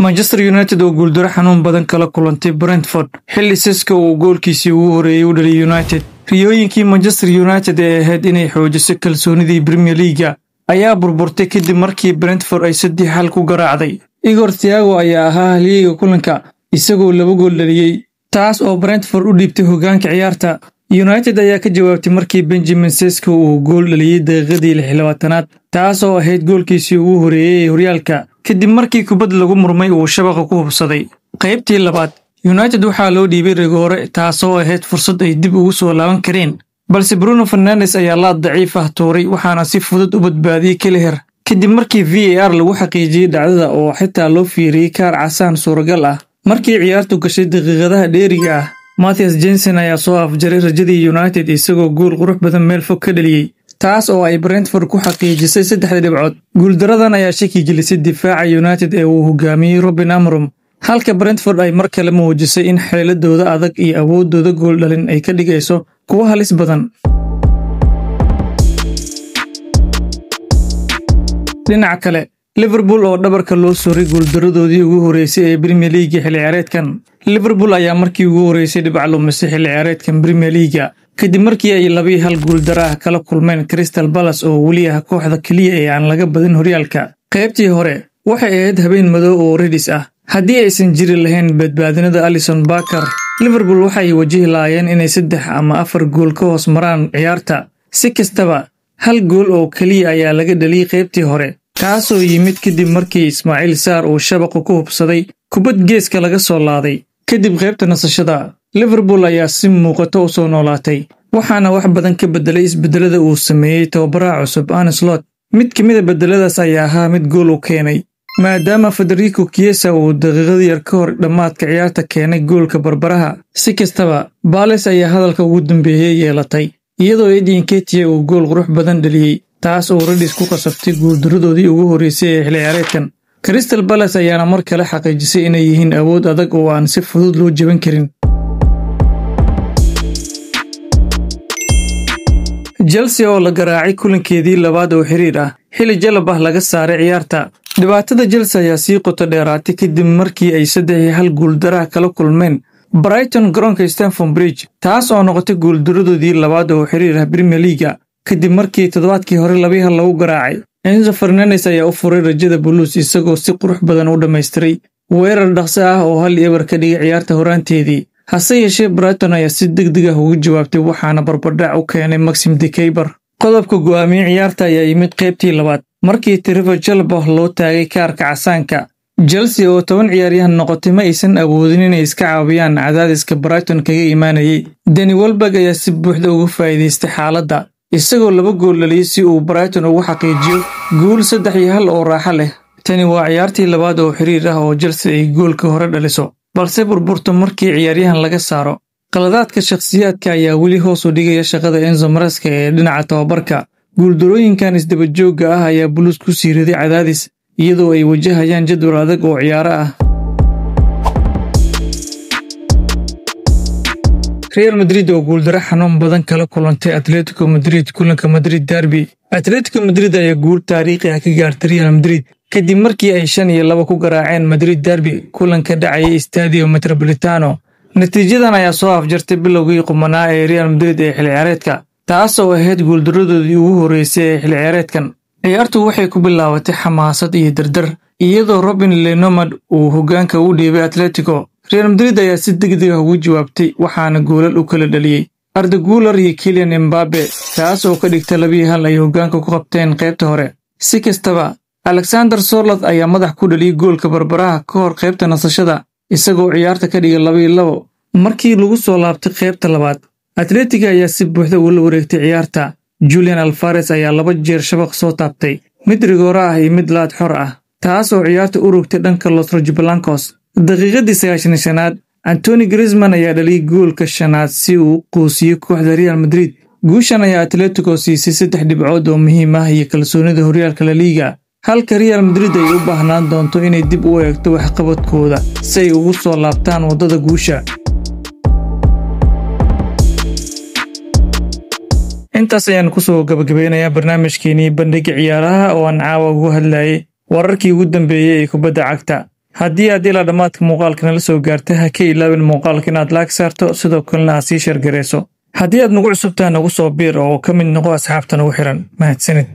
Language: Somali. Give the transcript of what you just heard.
Manchester United oo guuldaro xanuun badan kala kulantay Brentford xilli Sesko uu goolkiisii ugu horeeyay u dhaliyay United. Riyooyinkii Manchester United ee ahayd inay xoojiso kalsoonidii Premier League ayaa burburtay kadib markii Brentford ay 3-1 ku garaacday. Igor Thiago ayaa ahaa halyeeyga kulanka isagoo 2 gool dhaliyay, taas oo Brentford u dhiibtay hoggaanka ciyaarta. United ayaa ka jawaabtay markii Benjamin Sesko uu gool dhaliyay daqiiqadii 26aad, taas oo ahayd goolkiisii ugu horeeyay horyaalka. kadib markii kubad lagu murmay uu shabaqa ku hubsaday. Qaybtii labaad, United waxaa loo dhiibay rigoore taasoo ahayd fursad ay dib ugu soo laaban kareen, balse Bruno Fernandes ayaa la daciif ah tuuray waxaana si fudud u badbaadiyay Kelleher. Kadib markii VAR lagu xaqiijiyay dhacdada oo xitaa loo fiiriyay kaar casaan suuragal ah. Markii ciyaartu gashay daqiiqadaha dheeriga ah, Matthias Jensen ayaa soo afjaray rajadii United isagoo gool qurux badan meel fog ka dhaliyay, taas oo ay Brentford ku xaqiijisay 3 dhibcood. Guuldaradan ayaa shaki gelisay difaaca United ee uu hogaamiyay Robin Amram, halka Brentford ay mar kale muujisay in xeeladooda adag iyo awoodooda gool dhalin ay ka dhigayso kuwa halis badan. Dhinaca kale, Liverpool oo dhabarka loo sooray guuldaradoodii ugu horeysay ee Premier League xilli ciyaareedkan. Liverpool ayaa markii ugu horeysay dhibco lumisay xilli ciyaareedkan Premier League kadib markii ay 2-1 guuldaro ah kala kulmeen Crystal Palace oo weli ah kooxda kaliya ee aan laga badin horyaalka. Qaybtii hore waxay ahayd habeen madow oo Redis ah. Haddii aysan jiri lahayn badbaadinada Alisson Becker, Liverpool waxay wajihi laayeen inay 3 ama 4 gool ka hoos maraan ciyaarta. Si kastaba, 1 gool oo kaliya ayaa laga dhaliyay qaybtii hore, kaasoo yimid kadib markii Ismail Sarr uu shabaqa ku hubsaday kubad geeska laga soo laaday. Kadib qaybta nasashada, Liverpool ayaa si muuqato u soo noolaatay, waxaana wax badan ka bedelay isbedelada uu sameeyay tababaraha cusub Arne Slot. Mid ka mid ah bedeladaas ayaa ahaa mid gool u keenay, maadaama Federico Chiesa uu daqiiqad yar ka hor dhamaadka ciyaarta keenay goolka barbaraha. Si kastaba, Palace ayaa hadalka ugu dambeeyay yeelatay, iyadoo Eddie Nketiah uu gool qurux badan dhaliyay, taas oo Redis ku qasabtay guuldaradoodii ugu horeysay ee xilli ciyaareedkan. Crystal Palace ayaana mar kale xaqiijisay inay yihiin awood adag oo aan si fudud loo jebin karin. Chelsea oo la garaacay kulankeedii labaad oo xiriir ah xilli jalab ah laga saaray ciyaarta. Dhibaatada Chelsea ayaa sii qoto dheeraatay kadib markii ay 3-1 guuldaro kala kulmeen Brighton garoonka Stamford Bridge, taas oo noqotay guuldaradoodii labaad oo xiriir ah Premier League kadib markii toddobaadkii hore 2-1 lagu garaacay. Enzo Fernandez ayaa u furay rajada Blues isagoo si qurux badan u dhameystiray weerar dhaqso ah oo 1-1 ka dhigay ciyaarta horaanteedii. Hase yeeshee Brighton ayaa si degdeg ah uga jawaabtay waxaana barbardhac u keenay Maxim de Keyber. Qodobka go'aamiyay ciyaarta ayaa yimid qaybtii labaad markii Trevor Chalobah loo taagay kaarka casaanka. Chelsea oo 10 ciyaaryahan noqotay ma aysan awoodin inay iska caawiyaan cadaadiska Brighton kaga imaanayay. Danny Welbeck ayaa si buuxda uga faa'iideystay xaaladda, isagoo 2 gool dhaliyay si uu Brighton ugu xaqiijiyo guul 3-1 oo raaxo leh. Tani waa ciyaartii labaad oo xiriir ah oo Chelsea ay goolka hore dhaliso, balse burburto markii ciyaaryahan laga saaro. Qaladaadka shakhsiyaadka ayaa weli hoos u dhigaya shaqada Enzo Maresca ee dhinaca tababarka. Guuldarooyinkan isdaba joogga ah ayaa Blues ku sii riday cadaadis, iyadoo ay wajahayaan jadwal adag oo ciyaaro ah. Real Madrid oo guuldaro xanuun badan kala kulantay Atletico Madrid kulanka Madrid Derby. Atletico Madrid ayaa guul taariikhi ah ka gaartay Real Madrid kadib markii ay 5-2 ku garaaceen Madrid Derby kulanka dhacay Stadio Metropolitano. Natiijadan ayaa soo afjartay bilowgii qumanaa ee Real Madrid ee xilli ciyaareedka, taas oo ahayd guuldaradoodii ugu horeysay ee xilli ciyaareedkan. Ciyaartu waxay ku bilaabatay xamaasad iyo dardar, iyadoo Robin Lenormand uu hoggaanka u dhiibay Atletico. Real Madrid ayaa si degdeg ah uga jawaabtay waxaana goolal u kala dhaliyay Arda Güler iyo Kylian Mbappe, taas oo ka dhigtay 2-1 ay hoggaanka ku qabteen qaybta hore. Si kastaba, Alexander Sørloth ayaa madax ku dhaliyay goolka barbaraha ka hor qaybta nasashada, isagoo ciyaarta ka dhigay 2-2. Markii lagu soo laabtay qaybta labaad, Atletico ayaa si buuxda ula wareegtay ciyaarta. Julian Alvarez ayaa 2 jeer shabaq soo taabtay, mid rigoore ah iyo mid laad xor ah, taas oo ciyaarta u rogtay dhanka Los Blancos. Daqiiqadii 95aad, Antoine Griezmann ayaa dhaliyay goolka 5aad si uu u quusiyo kooxda Real Madrid. Guushan ayaa Atletico siisay 3 dhibcood oo muhiim ah iyo kalsoonida horyaalka La Liga, halka Real Madrid ay u baahnaan doonto inay dib u eegto waxqabadkooda si ay ugu soo laabtaan wadada guusha. Intaas ayaan ku soo gabagabeynayaa barnaamijkeenii bandhigga ciyaaraha oo aan caawa ugu hadlayay wararkii ugu dambeeyay ee kubadda cagta. haddii aad ilaa dhammaadka muuqaalkana la soo gaartay ha ka ilaawin muuqaalka inaad laag saarto sidoo kalena aad sii shargarayso haddii aad nagu cusubtahay nagu soo biir oo ka mid noqo asxaabta nagu xiran mahadsanid